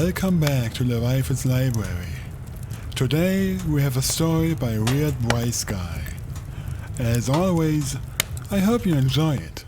Welcome back to Leviathans Today we have a story by Weird Wise Guy. As always, I hope you enjoy it.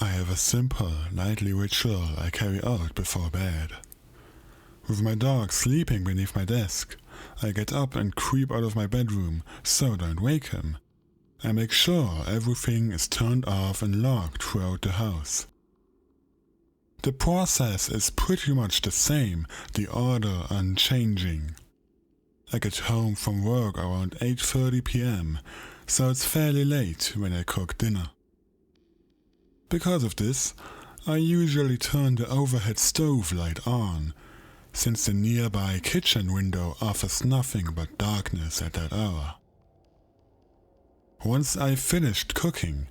I have a simple nightly ritual I carry out before bed. With my dog sleeping beneath my desk, I get up and creep out of my bedroom so don't wake him. I make sure everything is turned off and locked throughout the house. The process is pretty much the same, the order unchanging. I get home from work around 8:30 p.m, so it's fairly late when I cook dinner. Because of this, I usually turn the overhead stove light on, since the nearby kitchen window offers nothing but darkness at that hour. Once I've finished cooking,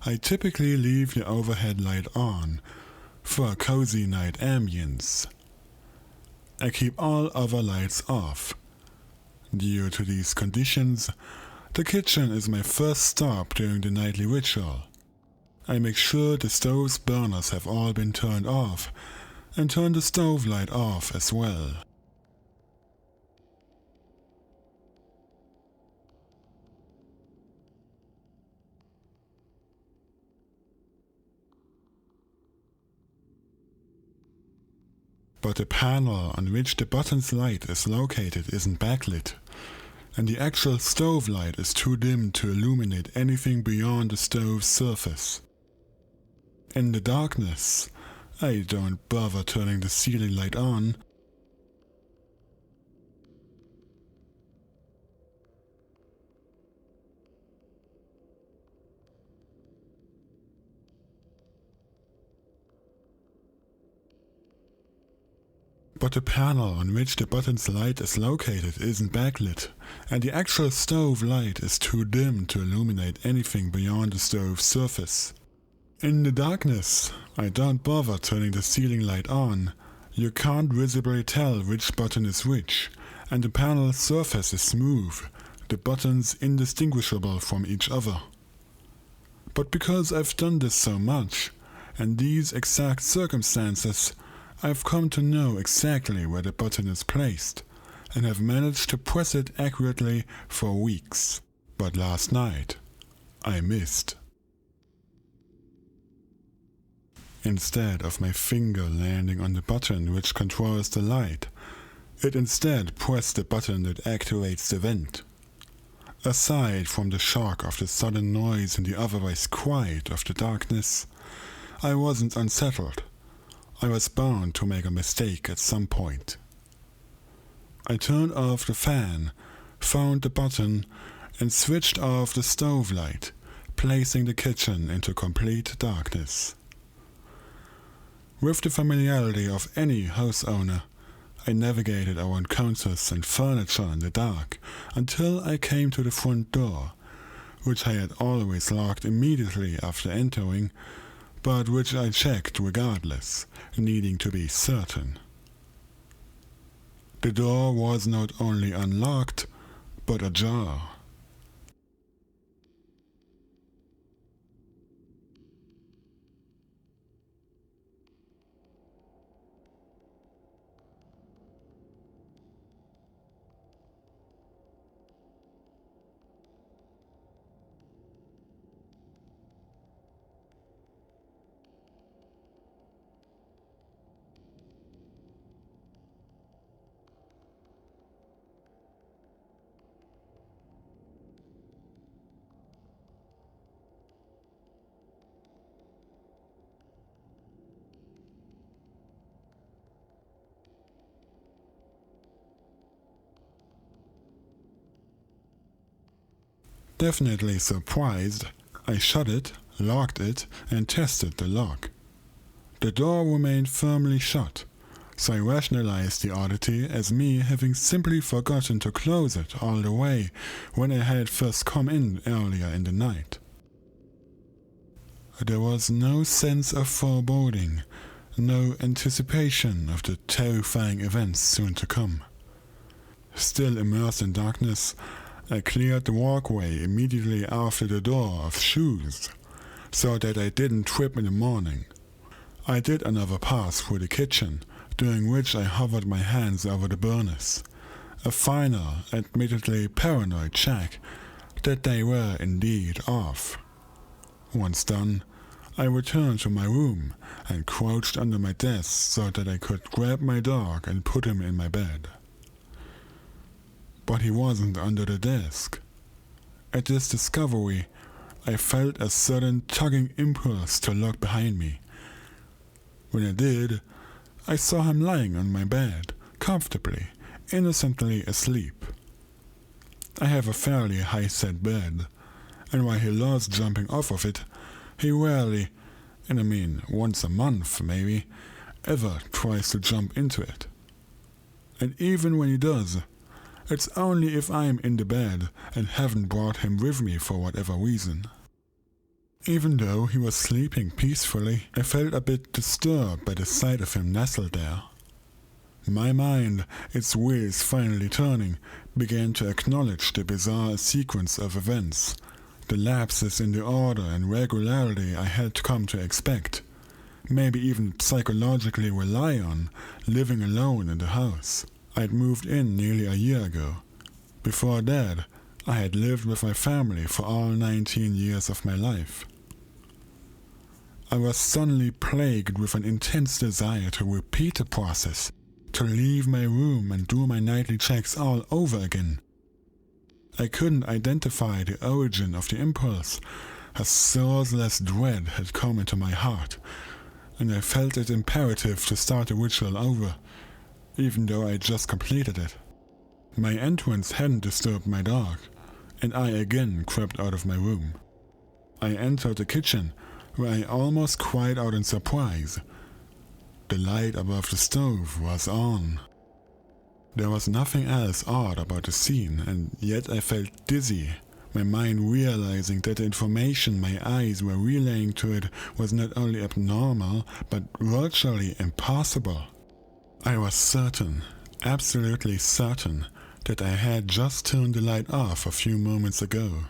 I typically leave the overhead light on for a cozy night ambience. I keep all other lights off. Due to these conditions, the kitchen is my first stop during the nightly ritual. I make sure the stove's burners have all been turned off and turn the stove light off as well. But the panel on which the button's light is located isn't backlit, and the actual stove light is too dim to illuminate anything beyond the stove's surface. In the darkness, I don't bother turning the ceiling light on. But the panel on which the button's light is located isn't backlit, and the actual stove light is too dim to illuminate anything beyond the stove's surface. In the darkness, I don't bother turning the ceiling light on. You can't visibly tell which button is which, and the panel's surface is smooth, the buttons indistinguishable from each other. But because I've done this so much, and these exact circumstances, I've come to know exactly where the button is placed, and have managed to press it accurately for weeks. But last night, I missed. Instead of my finger landing on the button which controls the light, it instead pressed the button that activates the vent. Aside from the shock of the sudden noise and the otherwise quiet of the darkness, I wasn't unsettled. I was bound to make a mistake at some point. I turned off the fan, found the button, and switched off the stove light, placing the kitchen into complete darkness. With the familiarity of any house owner, I navigated around counters and furniture in the dark until I came to the front door, which I had always locked immediately after entering, but which I checked regardless, needing to be certain. The door was not only unlocked, but ajar. Definitely surprised, I shut it, locked it, and tested the lock. The door remained firmly shut, so I rationalized the oddity as me having simply forgotten to close it all the way when I had first come in earlier in the night. There was no sense of foreboding, no anticipation of the terrifying events soon to come. Still immersed in darkness, I cleared the walkway immediately after the door of shoes, so that I didn't trip in the morning. I did another pass through the kitchen, during which I hovered my hands over the burners, a final, admittedly paranoid check that they were indeed off. Once done, I returned to my room and crouched under my desk so that I could grab my dog and put him in my bed. But he wasn't under the desk. At this discovery, I felt a sudden tugging impulse to look behind me. When I did, I saw him lying on my bed, comfortably, innocently asleep. I have a fairly high-set bed, and while he loves jumping off of it, he rarely, and I mean once a month maybe, ever tries to jump into it. And even when he does, it's only if I'm in the bed and haven't brought him with me for whatever reason. Even though he was sleeping peacefully, I felt a bit disturbed by the sight of him nestled there. My mind, its wheels finally turning, began to acknowledge the bizarre sequence of events, the lapses in the order and regularity I had come to expect, maybe even psychologically rely on, living alone in the house. I'd moved in nearly a year ago. Before that, I had lived with my family for all 19 years of my life. I was suddenly plagued with an intense desire to repeat the process, to leave my room and do my nightly checks all over again. I couldn't identify the origin of the impulse. A sourceless dread had come into my heart, and I felt it imperative to start the ritual over, even though I just completed it. My entrance hadn't disturbed my dog, and I again crept out of my room. I entered the kitchen, where I almost cried out in surprise. The light above the stove was on. There was nothing else odd about the scene, and yet I felt dizzy, my mind realizing that the information my eyes were relaying to it was not only abnormal, but virtually impossible. I was certain, absolutely certain, that I had just turned the light off a few moments ago.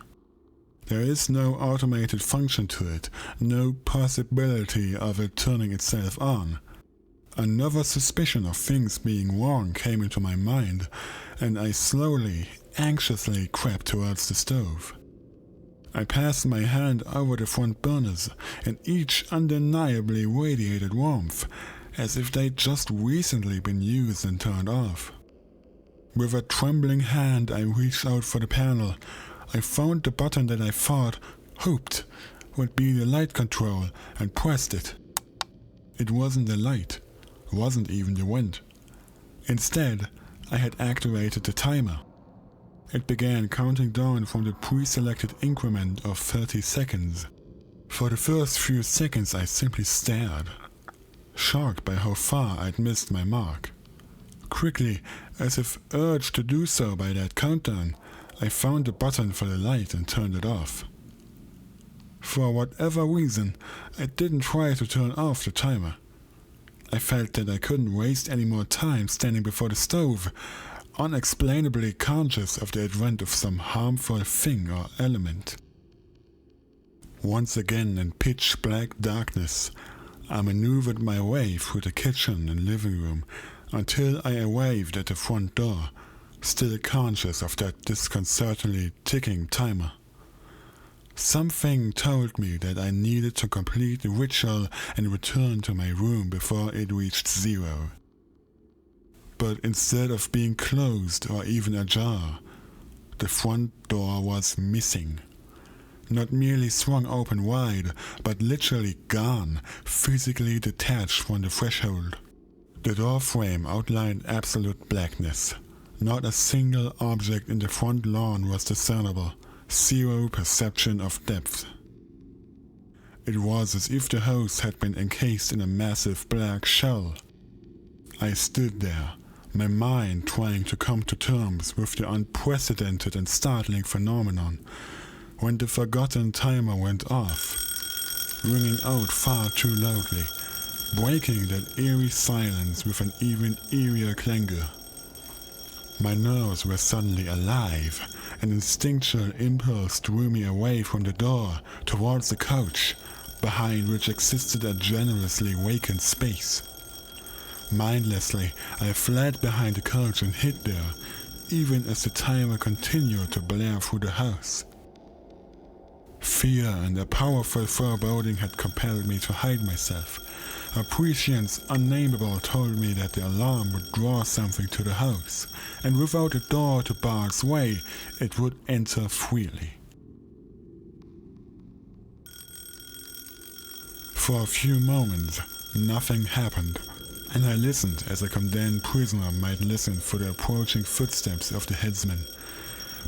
There is no automated function to it, no possibility of it turning itself on. Another suspicion of things being wrong came into my mind, and I slowly, anxiously crept towards the stove. I passed my hand over the front burners, and each undeniably radiated warmth, as if they'd just recently been used and turned off. With a trembling hand I reached out for the panel. I found the button that I hoped would be the light control, and pressed it. It wasn't the light, wasn't even the wind. Instead, I had activated the timer. It began counting down from the pre-selected increment of 30 seconds. For the first few seconds I simply stared, shocked by how far I'd missed my mark. Quickly, as if urged to do so by that countdown, I found the button for the light and turned it off. For whatever reason, I didn't try to turn off the timer. I felt that I couldn't waste any more time standing before the stove, unexplainably conscious of the advent of some harmful thing or element. Once again in pitch-black darkness, I maneuvered my way through the kitchen and living room until I arrived at the front door, still conscious of that disconcertingly ticking timer. Something told me that I needed to complete the ritual and return to my room before it reached 0. But instead of being closed or even ajar, the front door was missing. Not merely swung open wide, but literally gone, physically detached from the threshold. The door frame outlined absolute blackness. Not a single object in the front lawn was discernible. Zero perception of depth. It was as if the house had been encased in a massive black shell. I stood there, my mind trying to come to terms with the unprecedented and startling phenomenon, when the forgotten timer went off, ringing out far too loudly, breaking that eerie silence with an even eerier clangor. My nerves were suddenly alive. An instinctual impulse drew me away from the door towards the couch, behind which existed a generously vacant space. Mindlessly, I fled behind the couch and hid there, even as the timer continued to blare through the house. Fear and a powerful foreboding had compelled me to hide myself. A prescience unnameable told me that the alarm would draw something to the house, and without a door to bar its way, it would enter freely. For a few moments, nothing happened, and I listened as a condemned prisoner might listen for the approaching footsteps of the headsman,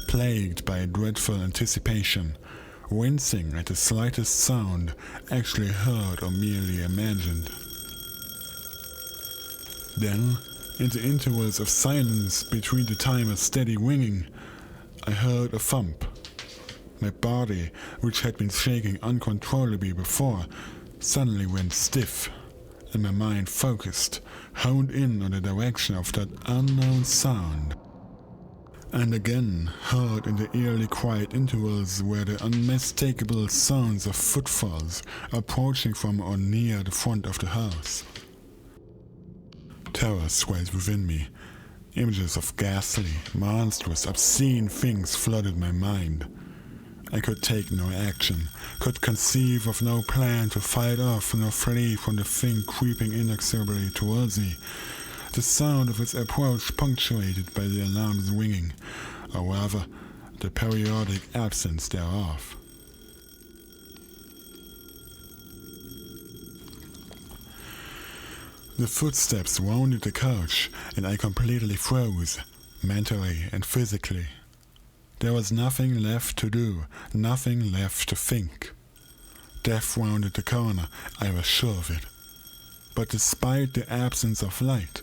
plagued by a dreadful anticipation, wincing at the slightest sound actually heard or merely imagined. Then, in the intervals of silence between the timer's steady winging, I heard a thump. My body, which had been shaking uncontrollably before, suddenly went stiff, and my mind focused, honed in on the direction of that unknown sound. And again heard in the eerily quiet intervals were the unmistakable sounds of footfalls approaching from or near the front of the house. Terror swelled within me. Images of ghastly, monstrous, obscene things flooded my mind. I could take no action, could conceive of no plan to fight off nor flee from the thing creeping inexorably towards me, the sound of its approach punctuated by the alarm's ringing, or rather, the periodic absence thereof. The footsteps rounded the couch, and I completely froze, mentally and physically. There was nothing left to do, nothing left to think. Death rounded the corner, I was sure of it. But despite the absence of light,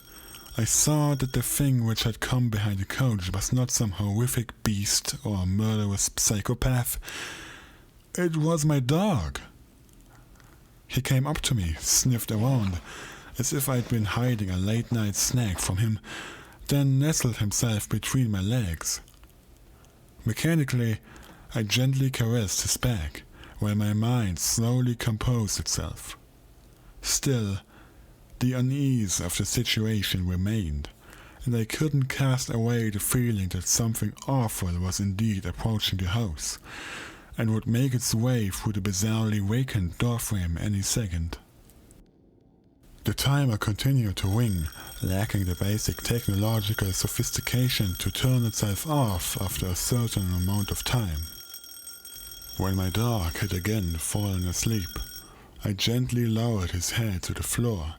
I saw that the thing which had come behind the couch was not some horrific beast or a murderous psychopath. It was my dog. He came up to me, sniffed around, as if I'd been hiding a late-night snack from him, then nestled himself between my legs. Mechanically, I gently caressed his back, while my mind slowly composed itself. Still, the unease of the situation remained, and I couldn't cast away the feeling that something awful was indeed approaching the house, and would make its way through the bizarrely vacant doorframe any second. The timer continued to ring, lacking the basic technological sophistication to turn itself off after a certain amount of time. When my dog had again fallen asleep, I gently lowered his head to the floor.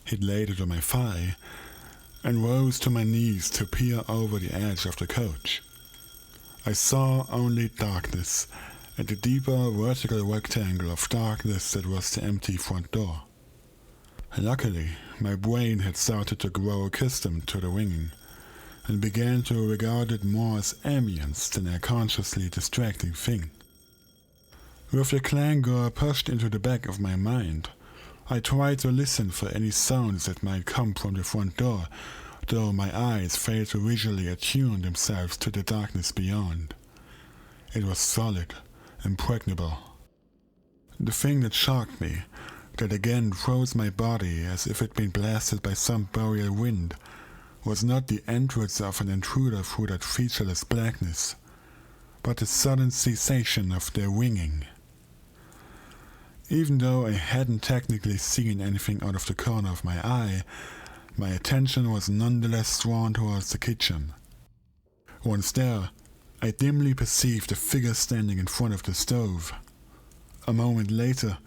He'd laid it on my thigh, and rose to my knees to peer over the edge of the couch. I saw only darkness, and the deeper vertical rectangle of darkness that was the empty front door. Luckily, my brain had started to grow accustomed to the ringing, and began to regard it more as ambience than a consciously distracting thing. With the clangor pushed into the back of my mind, I tried to listen for any sounds that might come from the front door, though my eyes failed to visually attune themselves to the darkness beyond. It was solid, impregnable. The thing that shocked me, that again froze my body as if it'd been blasted by some boreal wind, was not the entrance of an intruder through that featureless blackness, but the sudden cessation of their ringing. Even though I hadn't technically seen anything out of the corner of my eye, my attention was nonetheless drawn towards the kitchen. Once there, I dimly perceived a figure standing in front of the stove. A moment later,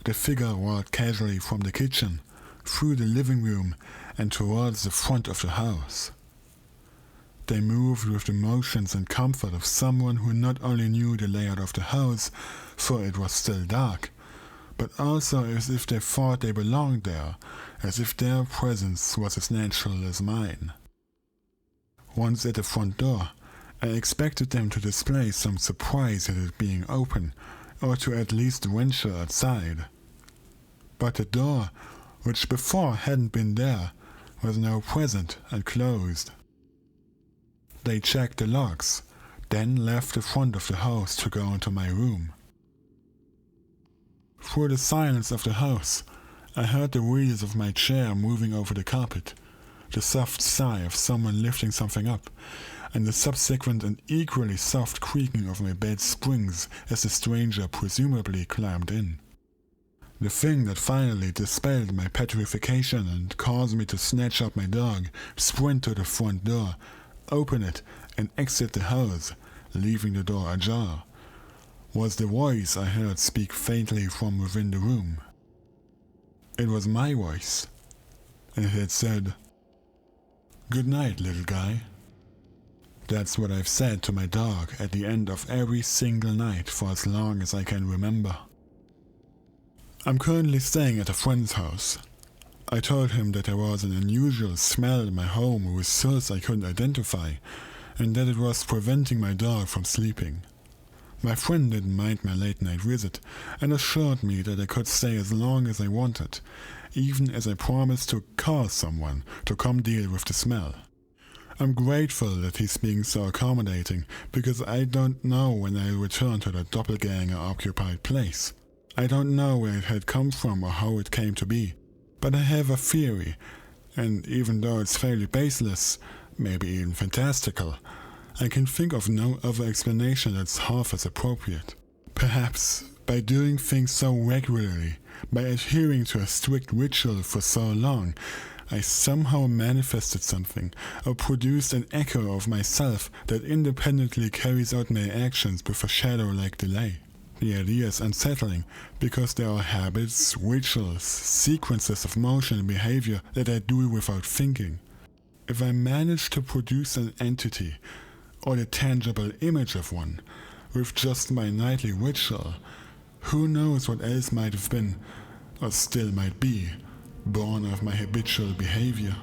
the figure walked casually from the kitchen, through the living room, and towards the front of the house. They moved with the motions and comfort of someone who not only knew the layout of the house, for it was still dark, but also as if they thought they belonged there, as if their presence was as natural as mine. Once at the front door, I expected them to display some surprise at it being open, or to at least venture outside. But the door, which before hadn't been there, was now present and closed. They checked the logs, then left the front of the house to go into my room. Through the silence of the house, I heard the wheels of my chair moving over the carpet, the soft sigh of someone lifting something up, and the subsequent and equally soft creaking of my bed springs as the stranger presumably climbed in. The thing that finally dispelled my petrification and caused me to snatch up my dog, sprint to the front door, open it, and exit the house, leaving the door ajar, was the voice I heard speak faintly from within the room. It was my voice, and it had said, "Good night, little guy." That's what I've said to my dog at the end of every single night for as long as I can remember. I'm currently staying at a friend's house. I told him that there was an unusual smell in my home with source I couldn't identify, and that it was preventing my dog from sleeping. My friend didn't mind my late night visit, and assured me that I could stay as long as I wanted, even as I promised to call someone to come deal with the smell. I'm grateful that he's being so accommodating, because I don't know when I'll return to the doppelganger-occupied place. I don't know where it had come from or how it came to be, but I have a theory, and even though it's fairly baseless, maybe even fantastical, I can think of no other explanation that's half as appropriate. Perhaps, by doing things so regularly, by adhering to a strict ritual for so long, I somehow manifested something, or produced an echo of myself that independently carries out my actions with a shadow-like delay. The idea is unsettling, because there are habits, rituals, sequences of motion and behavior that I do without thinking. If I manage to produce an entity, or the tangible image of one, with just my nightly ritual, who knows what else might have been, or still might be, born of my habitual behavior.